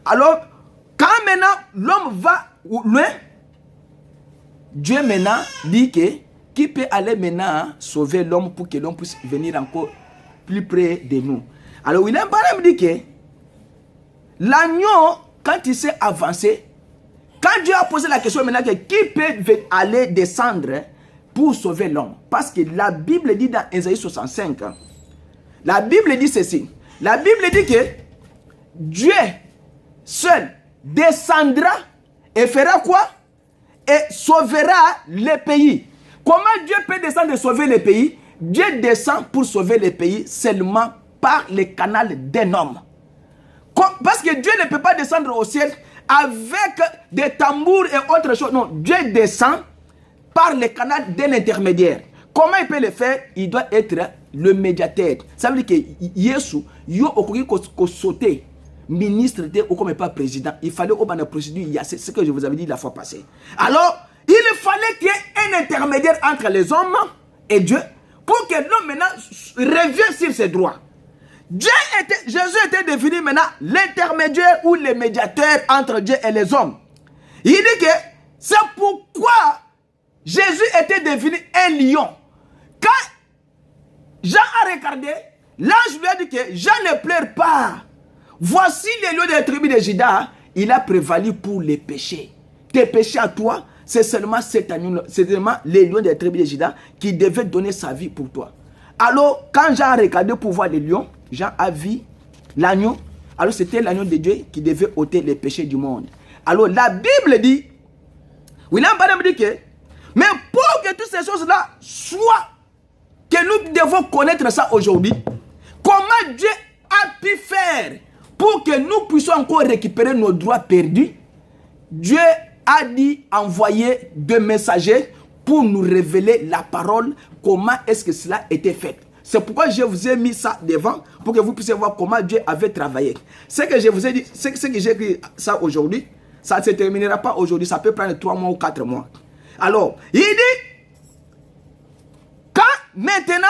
Alors, quand maintenant l'homme va loin, Dieu maintenant dit que qui peut aller maintenant sauver l'homme pour que l'homme puisse venir encore plus près de nous. Alors William Branham dit que l'agneau, quand il s'est avancé, quand Dieu a posé la question maintenant que qui peut aller descendre pour sauver l'homme, parce que la Bible dit dans Ésaïe 65, la Bible dit ceci, la Bible dit que Dieu seul descendra et fera quoi? Et sauvera les pays. Comment Dieu peut descendre et sauver les pays? Dieu descend pour sauver les pays seulement par le canal d'un homme. Parce que Dieu ne peut pas descendre au ciel avec des tambours et autre chose. Non, Dieu descend par le canal d'un intermédiaire. Comment il peut le faire? Il doit être le médiateur. Ça veut dire que Yesu, yo okoki ko sauter ministre de ou comme pas président. Il fallait au bas de procédure. Il y a ce que je vous avais dit la fois passée. Alors, il fallait qu'il y ait un intermédiaire entre les hommes et Dieu pour que l'homme maintenant revienne sur ses droits. Jésus était devenu maintenant l'intermédiaire ou le médiateur entre Dieu et les hommes. Il dit que c'est pourquoi Jésus était devenu un lion. Quand Jean a regardé, l'ange lui a dit que Jean ne pleure pas. Voici les lions de la tribu de Juda. Il a prévalu pour les péchés. Tes péchés à toi, c'est seulement cet agneau, c'est seulement les lions de la tribu de Juda qui devaient donner sa vie pour toi. Alors, quand Jean a regardé pour voir les lions, Jean a vu l'agneau. Alors, c'était l'agneau de Dieu qui devait ôter les péchés du monde. Alors, la Bible dit, William Branham dit que, mais pour que toutes ces choses-là soient, que nous devons connaître ça aujourd'hui, comment Dieu a pu faire pour que nous puissions encore récupérer nos droits perdus? Dieu a dit envoyer deux messagers pour nous révéler la parole, comment est-ce que cela était fait. C'est pourquoi je vous ai mis ça devant, pour que vous puissiez voir comment Dieu avait travaillé. Ce que je vous ai dit, ce que j'ai écrit ça aujourd'hui, ça ne se terminera pas aujourd'hui, ça peut prendre 3 mois ou 4 mois. Alors, il dit, quand maintenant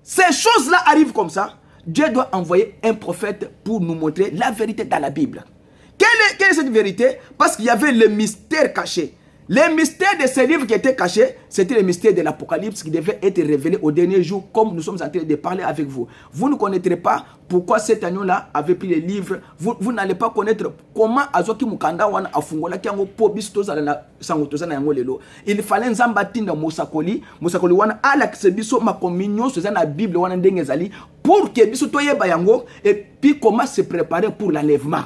ces choses-là arrivent comme ça, Dieu doit envoyer un prophète pour nous montrer la vérité dans la Bible. Quelle est cette vérité? Parce qu'il y avait le mystère caché. Le mystère de ces livres qui étaient cachés, c'était le mystère de l'Apocalypse qui devait être révélé au dernier jour, comme nous sommes en train de parler avec vous. Vous ne connaîtrez pas pourquoi cet agneau-là avait pris les livres. Vous n'allez pas connaître comment Azoki Mukanda wana afungola kiango po bisto za na sangotoza na yango lelo. Il fallait nzambatinda musakoli wana ala kisebiso makominyo soza na Bible wana ndenge zali pour que biso toyeba yango et puis comment se préparer pour l'enlèvement.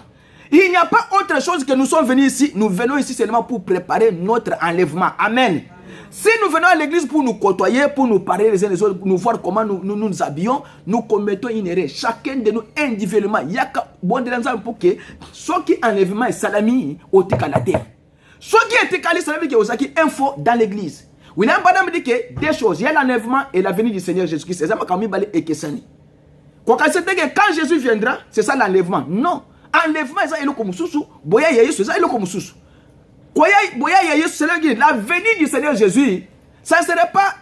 Il n'y a pas autre chose que nous sommes venus ici. Nous venons ici seulement pour préparer notre enlèvement. Amen. Si nous venons à l'église pour nous côtoyer, pour nous parler les uns les autres, nous voir comment nous habillons, nous commettons une erreur. Chacun de nous individuellement. Il y a bon de l'ensemble pour que ce qui enlèvement est salami au tekalate. Ce qui est tekalé salami qui est aussi info dans l'église. William Branham dit que deux choses. Il y a l'enlèvement et la venue du Seigneur Jésus-Christ. C'est ça que quand Jésus viendra, c'est ça l'enlèvement. Non. Enlèvement, c'est ça, il est comme sous. Boya Yéyé, c'est ça, il est comme sous. Boya Yéyé, c'est la venue du Seigneur Jésus. Ça ne serait pas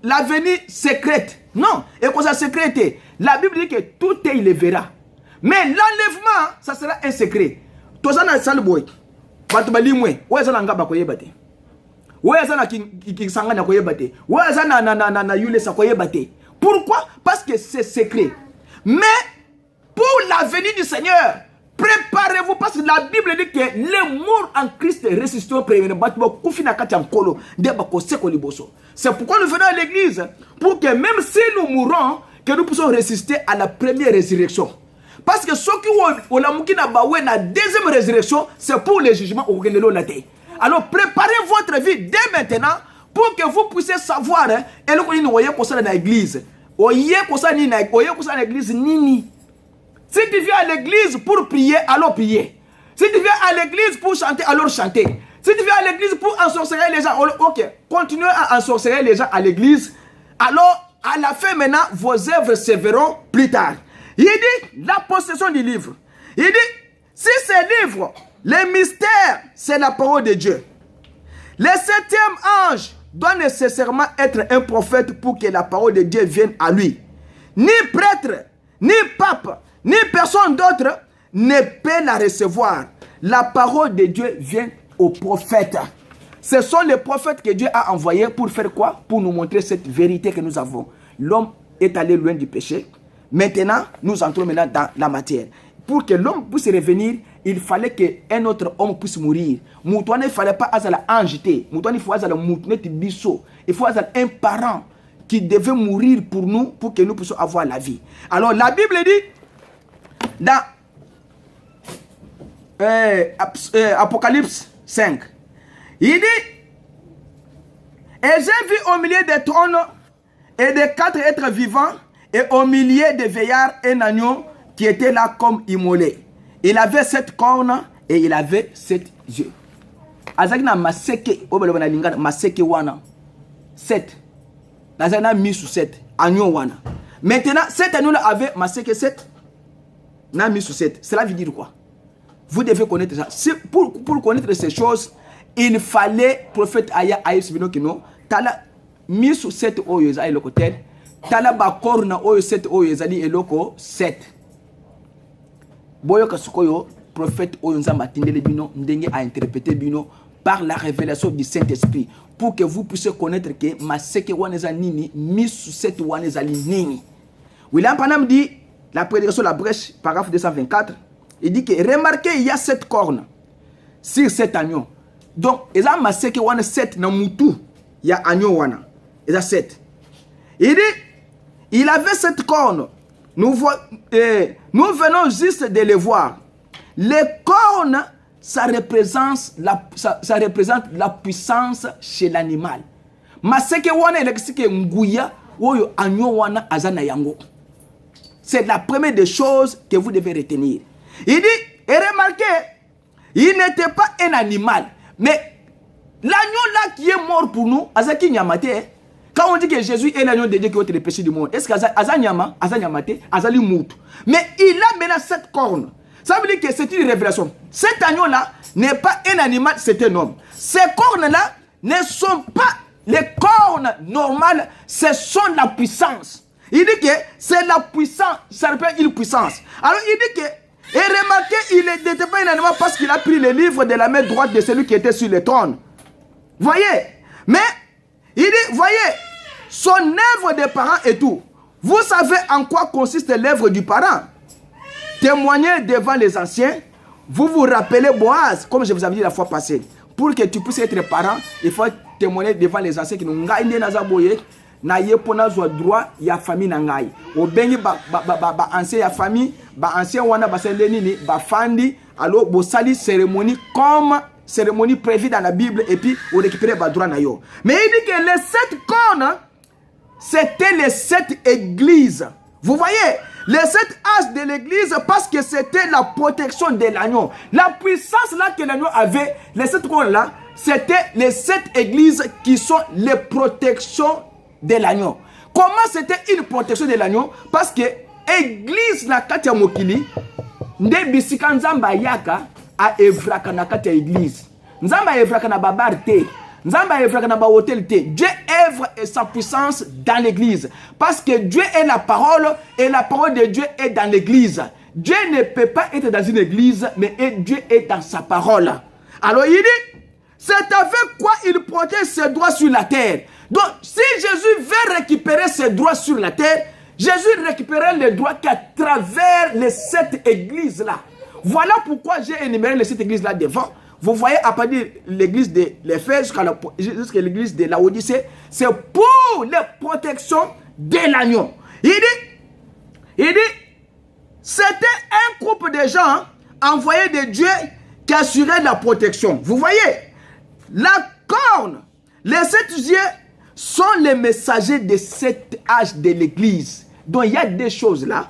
la venue secrète. Non. Et quand ça secrète, la Bible dit que tout est, il le verra. Mais l'enlèvement, ça sera un secret. Tout ça, c'est le boy. Batubali mwe, ouais, ça n'a pas koye bate. Ouais, ça n'a qui sanga na koye bate. Ouais, ça na yule sa koye bate. Pourquoi? Parce que c'est secret. Mais pour la venue du Seigneur, préparez-vous parce que la Bible dit que les morts en Christ ressusciteront premièrement. C'est pourquoi nous venons à l'église, pour que même si nous mourons, que nous puissions résister à la première résurrection. Parce que ceux qui ont la deuxième résurrection, c'est pour le jugement au Alors préparez votre vie dès maintenant pour que vous puissiez savoir et le qu'on voyez comme ça dans l'église. Voyez comme ça dans l'église nini. Si tu viens à l'église pour prier, alors prier. Si tu viens à l'église pour chanter, alors chanter. Si tu viens à l'église pour ensorceler les gens, ok, continuez à ensorceler les gens à l'église. Alors, à la fin maintenant, vos œuvres se verront plus tard. Il dit, la possession du livre. Il dit, si ces livres, les mystères, c'est la parole de Dieu. Le 7e ange doit nécessairement être un prophète pour que la parole de Dieu vienne à lui. Ni prêtre, ni pape, ni personne d'autre ne peut la recevoir. La parole de Dieu vient aux prophètes. Ce sont les prophètes que Dieu a envoyés pour faire quoi? Pour nous montrer cette vérité que nous avons. L'homme est allé loin du péché. Maintenant, nous entrons maintenant dans la matière. Pour que l'homme puisse revenir, il fallait qu'un autre homme puisse mourir. Il ne fallait pas azala anjité. Il faut azala moutnet biso. Il faut azala un parent qui devait mourir pour nous, pour que nous puissions avoir la vie. Alors la Bible dit, dans Apocalypse 5, il dit, et j'ai vu au milieu des trônes et des 4 êtres vivants, et au milieu des veillards un agneau qui était là comme immolé. Il avait 7 cornes et il avait 7 yeux. Azagna maseke, obelobana lingana maseke wana 7. Azagna mis sur 7 agneau wana. Maintenant, cet agneau là avait maseke 7. Na mis sur 7. Cela veut dire quoi? Vous devez connaître ça. Pour connaître ces choses, il fallait prophète Aya Aïs Binokino, tala mis sur 7 oyo za eloko tel, tala ba korna oyo 7 oyo ezali eloko 7. Boyo kasukoyo prophète oyo nzamba tindele bino ndenge a interprété bino par la révélation du Saint-Esprit pour que vous puissiez connaître que maseke waneza nini mis sur 7 waneza nini. William Panam dit la prédication la brèche paragraphe 224. Il dit que remarquez, il y a 7 cornes sur 7 agneaux. Donc, il y a maseke wana 7 na mutu, il y a agneau wana. Il y a 7. Il dit, il avait 7 cornes. Nous venons juste de les voir. Les cornes, ça représente la puissance chez l'animal. Maseke wana elekisike nguya, woyo agneau wana azana yango. C'est la première des choses que vous devez retenir. Il dit, et remarquez, il n'était pas un animal, mais l'agneau là qui est mort pour nous, Azaki Nyamate, quand on dit que Jésus est l'agneau de Dieu qui ôte les péchés du monde, est-ce qu'Azanyama, Azanyamate, Azali Mout? Mais il a maintenant 7 cornes. Ça veut dire que c'est une révélation. Cet agneau là n'est pas un animal, c'est un homme. Ces cornes là ne sont pas les cornes normales, ce sont la puissance. Il dit que c'est la puissance, ça représente une puissance. Alors il dit que, et remarquez, il n'était pas un animal parce qu'il a pris le livre de la main droite de celui qui était sur le trône. Voyez? Mais, il dit, voyez, son œuvre des parents et tout. Vous savez en quoi consiste l'œuvre du parent? Témoigner devant les anciens. Vous vous rappelez Boaz, comme je vous avais dit la fois passée. Pour que tu puisses être parent, il faut témoigner devant les anciens qui nous ont na yepona zo droit ya famille na ngai obengi ba ancien ya famille ba ancien wana ba sende nini ba fandi alors bo sali cérémonie comme cérémonie prévue dans la Bible et puis on récupérer ba droit na yo. Mais il dit que les 7 cornes c'était les 7 églises. Vous voyez, les 7 âges de l'église parce que c'était la protection de l'agneau. La puissance là que l'agneau avait, les 7 cornes là, c'était les 7 églises qui sont les protections de l'agneau. Comment c'était une protection de l'agneau? Parce que église na kati ya mokili nde bisika nzamba yaka a evraka na kati ya église. Nzamba evraka na babar te. Nzamba evraka na ba hotel te. Dieu œuvre sa puissance dans l'église parce que Dieu est la parole et la parole de Dieu est dans l'église. Dieu ne peut pas être dans une église mais Dieu est dans sa parole. Alors il dit, c'est avec quoi il protège ses droits sur la terre. Donc, si Jésus veut récupérer ses droits sur la terre, Jésus récupérera les droits qu'à travers les 7 églises-là. Voilà pourquoi j'ai énuméré les 7 églises-là devant. Vous voyez, à partir de l'église de l'Éphèse jusqu'à l'église de la Odyssée, c'est pour la protection de l'agneau. Il dit, c'était un groupe de gens envoyés de Dieu qui assuraient la protection. Vous voyez, la corne, les 7 yeux, sont les messagers de 7 âges de l'église. Donc il y a des choses là.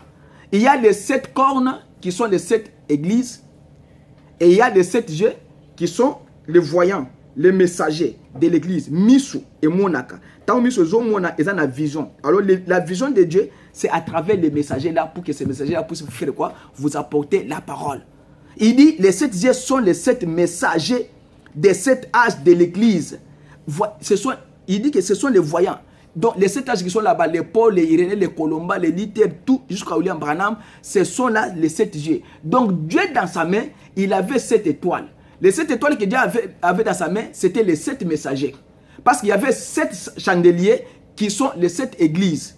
Il y a les 7 cornes qui sont les 7 églises. Et il y a les 7 yeux qui sont les voyants, les messagers de l'église. Misu et Monaka. Tant Misu et Mona, ils ont la vision. Alors la vision de Dieu, c'est à travers les messagers là pour que ces messagers là puissent faire quoi? Vous apporter la parole. Il dit les 7 yeux sont les 7 messagers des 7 âges de l'église. Il dit que ce sont les voyants. Donc les 7 âges qui sont là-bas, les Paul, les Irénée, les Colomba, les Luther, tout jusqu'à William Branham, ce sont là les 7 yeux. Donc Dieu dans sa main, il avait 7 étoiles. Les 7 étoiles que Dieu avait dans sa main, c'était les 7 messagers. Parce qu'il y avait 7 chandeliers qui sont les 7 églises.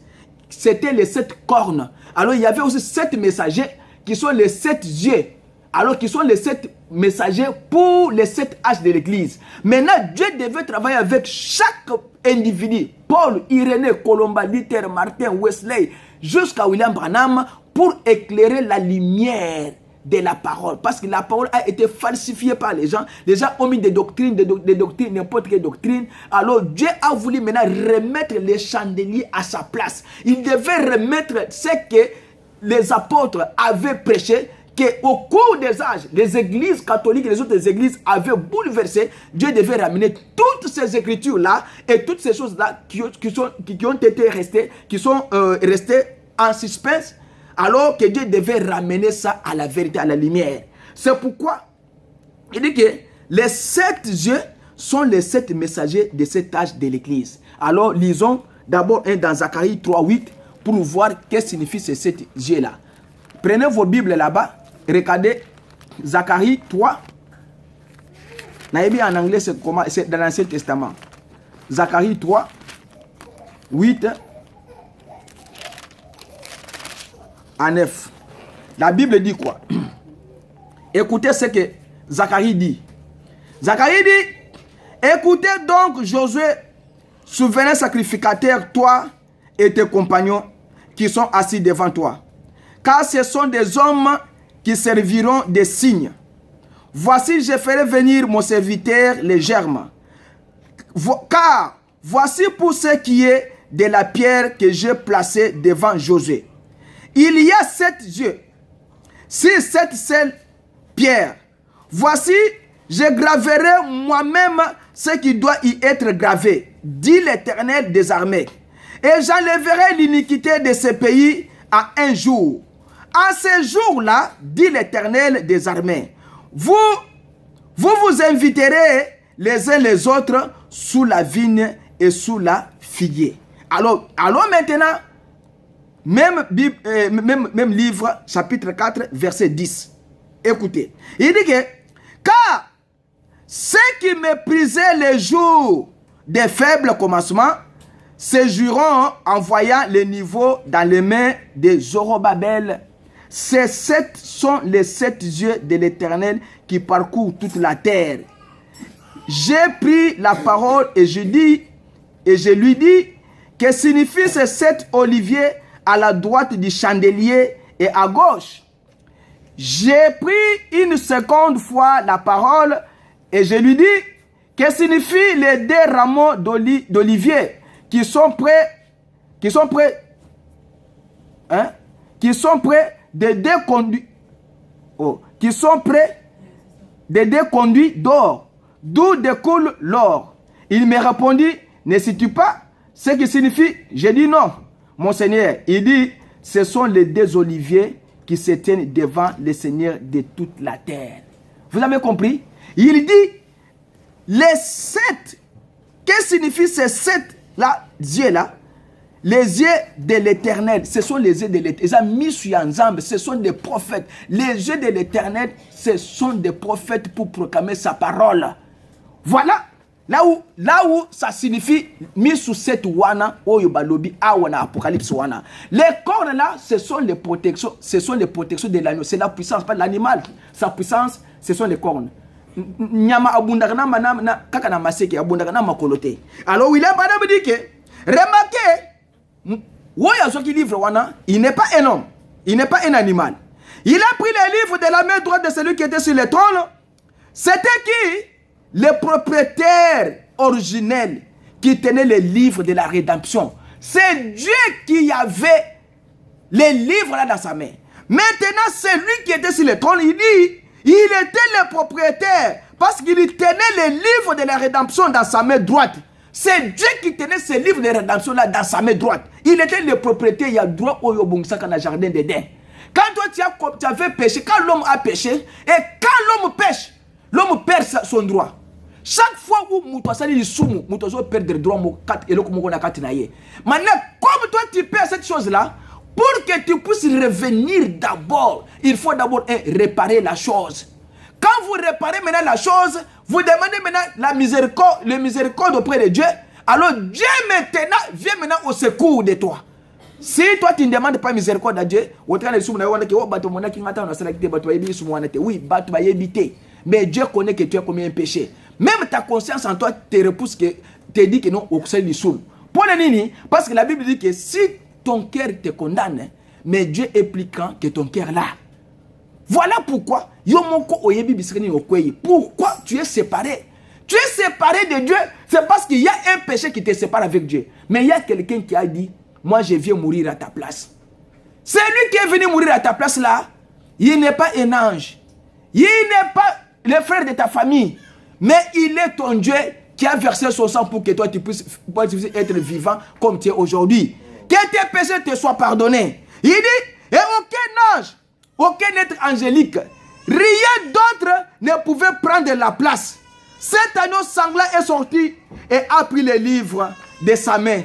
C'était les 7 cornes. Alors il y avait aussi 7 messagers qui sont les 7 yeux. Alors qui sont les 7 messagers pour les 7 âges de l'église. Maintenant, Dieu devait travailler avec chaque individu. Paul, Irénée, Colomba, Luther, Martin, Wesley, jusqu'à William Branham, pour éclairer la lumière de la parole. Parce que la parole a été falsifiée par les gens. Les gens ont mis des doctrines, n'importe quelle doctrine. Alors Dieu a voulu maintenant remettre les chandeliers à sa place. Il devait remettre ce que les apôtres avaient prêché, qu'au cours des âges, les églises catholiques et les autres églises avaient bouleversé. Dieu devait ramener toutes ces écritures-là et toutes ces choses-là qui ont été restées, qui sont restées en suspense, alors que Dieu devait ramener ça à la vérité, à la lumière. C'est pourquoi il dit que les 7 yeux sont les 7 messagers de cet âge de l'église. Alors lisons d'abord dans Zacharie 3:8 pour voir qu'est-ce que signifie ces 7 yeux-là. Prenez vos Bibles là-bas. Regardez Zacharie 3. En anglais, c'est dans l'Ancien Testament. Zacharie 3, 8 à 9. La Bible dit quoi? Écoutez ce que Zacharie dit. Zacharie dit, écoutez donc Josué, souverain sacrificateur, toi et tes compagnons qui sont assis devant toi. Car ce sont des hommes qui serviront des signes. Voici, je ferai venir mon serviteur les germes. Car voici pour ce qui est de la pierre que j'ai placée devant Josué. Il y a 7 yeux. Sur cette seule pierre. Voici, je graverai moi-même ce qui doit y être gravé, dit l'Éternel des armées. Et j'enlèverai l'iniquité de ce pays à un jour. En ce jour-là, dit l'Éternel des armées, vous inviterez les uns les autres sous la vigne et sous la figuier. Alors maintenant, même livre, chapitre 4, verset 10. Écoutez, il dit que, car ceux qui méprisaient les jours des faibles commencements séjourneront en voyant les niveaux dans les mains de Zorobabel. Ces 7 sont les 7 yeux de l'Éternel qui parcourent toute la terre. J'ai pris la parole et je lui dis, que signifient ces 7 oliviers à la droite du chandelier et à gauche? J'ai pris une seconde fois la parole et je lui dis, que signifient les 2 rameaux d'olivier qui sont prêts des 2 conduits, qui sont prêts des 2 conduits d'or, d'où découle l'or. Il me répondit, ne sais-tu pas ce qui signifie? J'ai dit non, mon Seigneur. Il dit, ce sont les 2 oliviers qui se tiennent devant le Seigneur de toute la terre. Vous avez compris? Il dit, les 7, qu'est-ce que signifient ces 7 yeux-là? Les yeux de l'Éternel, ce sont les yeux de l'Éternel. Ce sont des prophètes. Les yeux de l'Éternel, ce sont des prophètes pour proclamer sa parole. Voilà. Là où ça signifie mis sous cette wana, oyobalobi, awana, apocalypse wana. Les cornes là, ce sont les protections de l'agneau. C'est la puissance, pas l'animal. Sa puissance, ce sont les cornes. Nyama abundakana manam kakana maseke abundakana makolote. Alors William Branham dit que, remarquez, Woyazo qui livre wana, il n'est pas un homme, il n'est pas un animal. Il a pris les livres de la main droite de celui qui était sur le trône. C'était qui? Le propriétaire originel qui tenait les livres de la rédemption. C'est Dieu qui avait les livres là dans sa main. Maintenant, celui qui était sur le trône, il dit, il était le propriétaire parce qu'il tenait les livres de la rédemption dans sa main droite. C'est Dieu qui tenait ces livres de rédemption là dans sa main droite. Il était le propriétaire, il a droit au Yobungsaka dans le jardin d'Éden. Quand toi tu avais péché, quand l'homme a péché, et quand l'homme pêche, l'homme perd son droit. Chaque fois où Moutou Asali Lissoumou, Moutou Zo perdre le droit, et le Koumou na Katinaye. Maintenant, comme toi tu perds cette chose-là, pour que tu puisses revenir d'abord, il faut d'abord réparer la chose. Quand vous réparez maintenant la chose, vous demandez maintenant la miséricorde, le miséricorde auprès de Dieu. Alors Dieu maintenant vient maintenant au secours de toi. Si toi tu ne demandes pas miséricorde à Dieu, oui, mais Dieu connaît que tu as commis un péché. Même ta conscience en toi te repousse, que te dit que non, au du soul. Parce que la Bible dit que si ton cœur te condamne, mais Dieu est plus grand que ton cœur là. Voilà pourquoi pourquoi tu es séparé. Tu es séparé de Dieu, c'est parce qu'il y a un péché qui te sépare avec Dieu. Mais il y a quelqu'un qui a dit, moi je viens mourir à ta place. C'est lui qui est venu mourir à ta place là. Il n'est pas un ange. Il n'est pas le frère de ta famille. Mais il est ton Dieu qui a versé son sang pour que toi tu puisses être vivant comme tu es aujourd'hui. Que tes péchés te soient pardonnés. Il dit, et aucun ange, aucun être angélique, rien d'autre ne pouvait prendre la place. Cet agneau sanglant est sorti et a pris le livre de sa main.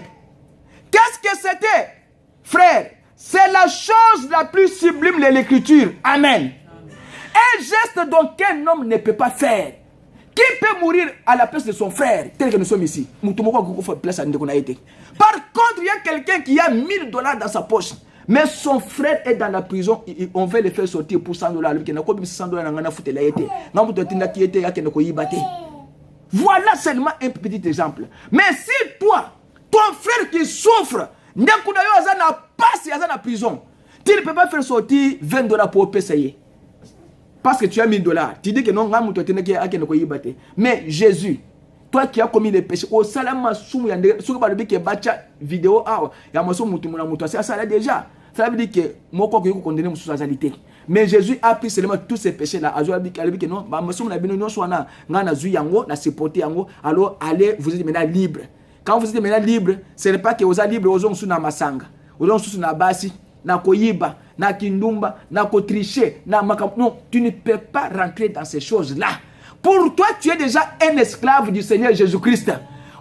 Qu'est-ce que c'était, frère? C'est la chose la plus sublime de l'écriture. Amen. Un geste dont qu'un homme ne peut pas faire. Qui peut mourir à la place de son frère, tel que nous sommes ici? Par contre, il y a quelqu'un qui a $1000 dans sa poche. Mais son frère est dans la prison, on veut le faire sortir pour $100. Voilà seulement un petit exemple. Mais si toi, ton frère qui souffre, tu ne prison, tu ne peux pas faire sortir $20 pour payer. Parce que tu as $1000. Tu dis que non, mais Jésus, toi qui as commis les péchés, au salama soum yande, sur le bique bacha vidéo, il y a un ça déjà. Ça veut dire que moi, quoi que vous condamnez mon sous-azalité. Mais Jésus a pris seulement tous ces péchés-là. Alors, vous êtes maintenant libre. Quand vous êtes maintenant libre, ce n'est pas que vous êtes libre aux gens sous na masanga, aux gens sous na basi, na koyiba, na kindumba, na kotricher, na makam. Non, tu ne peux pas rentrer dans ces choses-là. Pour toi, tu es déjà un esclave du Seigneur Jésus-Christ.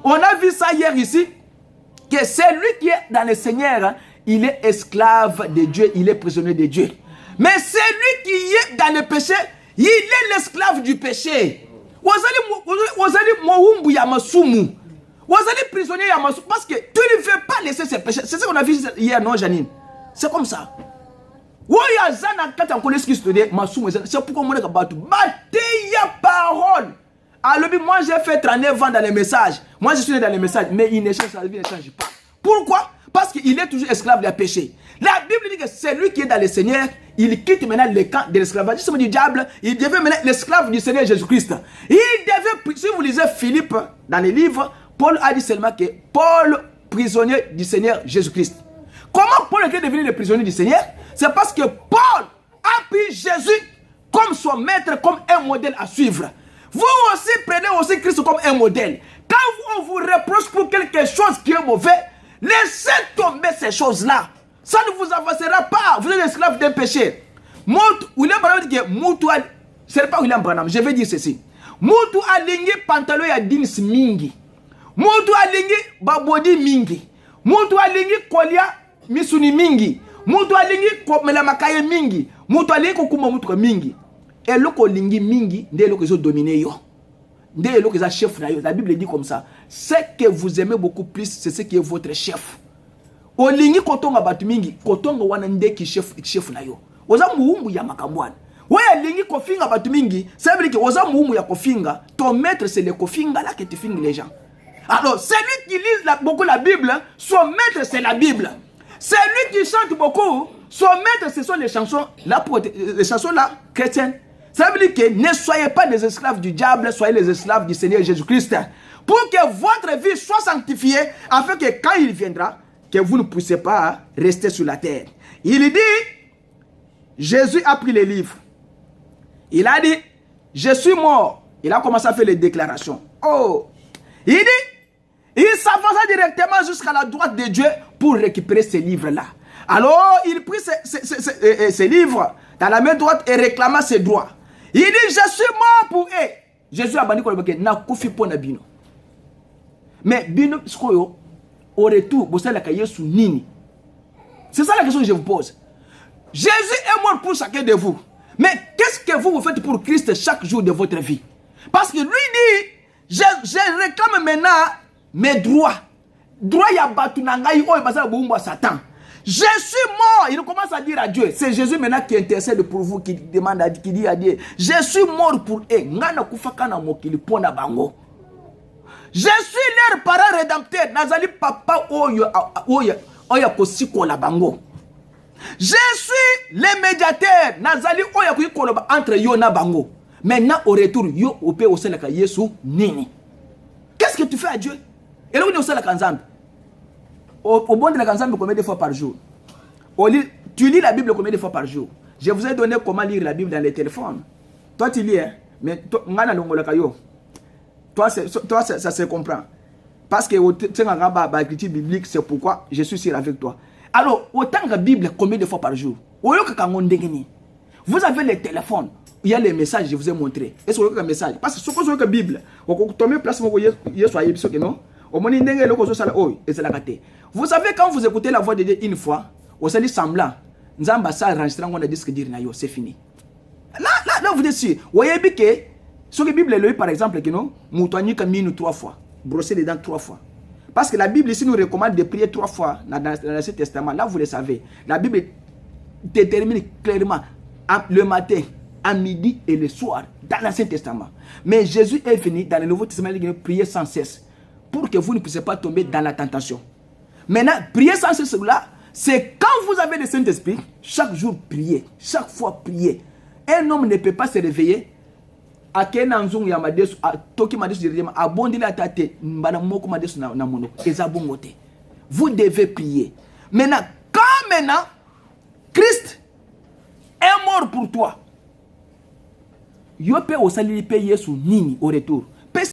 On a vu ça hier ici, que celui qui est dans le Seigneur, il est esclave de Dieu, il est prisonnier de Dieu. Mais celui qui est dans le péché, il est l'esclave du péché. Prisonnier parce que tu ne veux pas laisser ces péchés. C'est ce qu'on a vu hier, non, Janine? C'est comme ça. C'est pourquoi moi, parole. Alors, moi, j'ai fait 39 ans dans les messages. Moi, je suis né dans les messages, mais il ne change, sa vie ne change pas. Pourquoi? Parce qu'il est toujours esclave du péché. La Bible dit que c'est lui qui est dans le Seigneur, il quitte maintenant le camp de l'esclavagisme du diable, il devient maintenant l'esclave du Seigneur Jésus-Christ. Il devait, si vous lisez Philippe dans les livres, Paul a dit seulement que Paul, prisonnier du Seigneur Jésus-Christ. Comment Paul était devenu le prisonnier du Seigneur? C'est parce que Paul a pris Jésus comme son maître, comme un modèle à suivre. Vous aussi prenez aussi Christ comme un modèle. Quand on vous reproche pour quelque chose qui est mauvais, laissez tomber ces choses-là. Ça ne vous avancera pas. Vous êtes esclave d'un péché. William Branham dit que ce n'est pas William Branham. Je vais dire ceci. Moutou a lingi pantalon ya dins mingi. Moutou a lingi babodi mingi. Moutou a lingi kolia misuni mingi. Moutou a lingi komela makaye mingi. Moutou a lingi kokuma moutou mingi. Et loko lingi mingi, nde loko zo dominer yo. Nde loko za chef na yo. La Bible dit comme ça. Ce que vous aimez beaucoup plus, c'est ce qui est votre chef. Olingi kotonga batu mingi, kotonga wana nde ki chef na yo. Oza muumbu ya makambwana. Ouais, lingi kofinga batu mingi, ça veut dire que oza muumbu ya kofinga, ton maître c'est le kofinga là que tu finges les gens. Alors, celui qui lit beaucoup la Bible, son maître c'est la Bible. Celui qui chante beaucoup, son maître ce sont les chansons là chrétiennes. Ça veut dire que ne soyez pas des esclaves du diable, soyez les esclaves du Seigneur Jésus-Christ. Pour que votre vie soit sanctifiée, afin que quand il viendra, que vous ne puissiez pas rester sur la terre. Il dit, Jésus a pris les livres. Il a dit, je suis mort. Il a commencé à faire les déclarations. Oh! Il dit, il s'avança directement jusqu'à la droite de Dieu pour récupérer ces livres-là. Alors, il prit ces livres dans la main droite et réclama ses droits. Il dit, je suis mort pour eux. Jésus a banni que na kufi pona bino. Mais bino skoyo au retour vous savez la Yesu nini. C'est ça la question que je vous pose. Jésus est mort pour chacun de vous. Mais qu'est-ce que vous faites pour Christ chaque jour de votre vie? Parce que lui dit, je réclame maintenant mes droits. Droit ya batu na ngai oyo basa boumba Satan. Je suis mort. Il commence à dire à Dieu. C'est Jésus maintenant qui intercède pour vous, qui demande, qui dit à Dieu, je suis mort pour eux. Ngana kufaka na mokili pona bango. Je suis leur parent rédempteur. Nazali papa oya kosiko la bango. Je suis le médiateur. Nazali oya koloba entre yo na bango. Maintenant au retour yo ope au selaka Yesu nini. Qu'est-ce que tu fais à Dieu? Et là on est au selaka nzambe. Au bon de la Kanzambe combien de fois par jour? Tu lis la Bible combien de fois par jour? Je vous ai donné comment lire la Bible dans les téléphones. Toi tu lis, hein? Mais toi, ça se comprend. Parce que l'écriture biblique, c'est pourquoi je suis sûr avec toi. Alors, autant que la Bible, combien de fois par jour? Vous avez les téléphones, il y a les messages, je vous ai montré. Est-ce que vous avez un message? Parce que ce que vous avez la Bible, vous avez place, vous savez, quand vous écoutez la voix de Dieu une fois, vous allez semblant, c'est fini. Là, vous êtes sûr. Vous voyez que, sur la Bible, par exemple, nous avons 3 fois, brosser les dents 3 fois. Parce que la Bible ici nous recommande de prier 3 fois dans l'Ancien Testament. Là, vous le savez. La Bible détermine clairement le matin, à midi et le soir dans l'Ancien Testament. Mais Jésus est venu dans le Nouveau Testament, il a prié sans cesse pour que vous ne puissiez pas tomber dans la tentation. Maintenant, prier sans cesse là, c'est quand vous avez le Saint-Esprit, chaque jour priez, chaque fois priez. Un homme ne peut pas se réveiller à Kenanzung Yamadesu, à Toki Madesu, à Bondila Tate, Mbanamoku Madesu na mono, Ezabongote. Vous devez prier. Maintenant, quand Christ est mort pour toi, Yope osali pe Yesu nini au retour.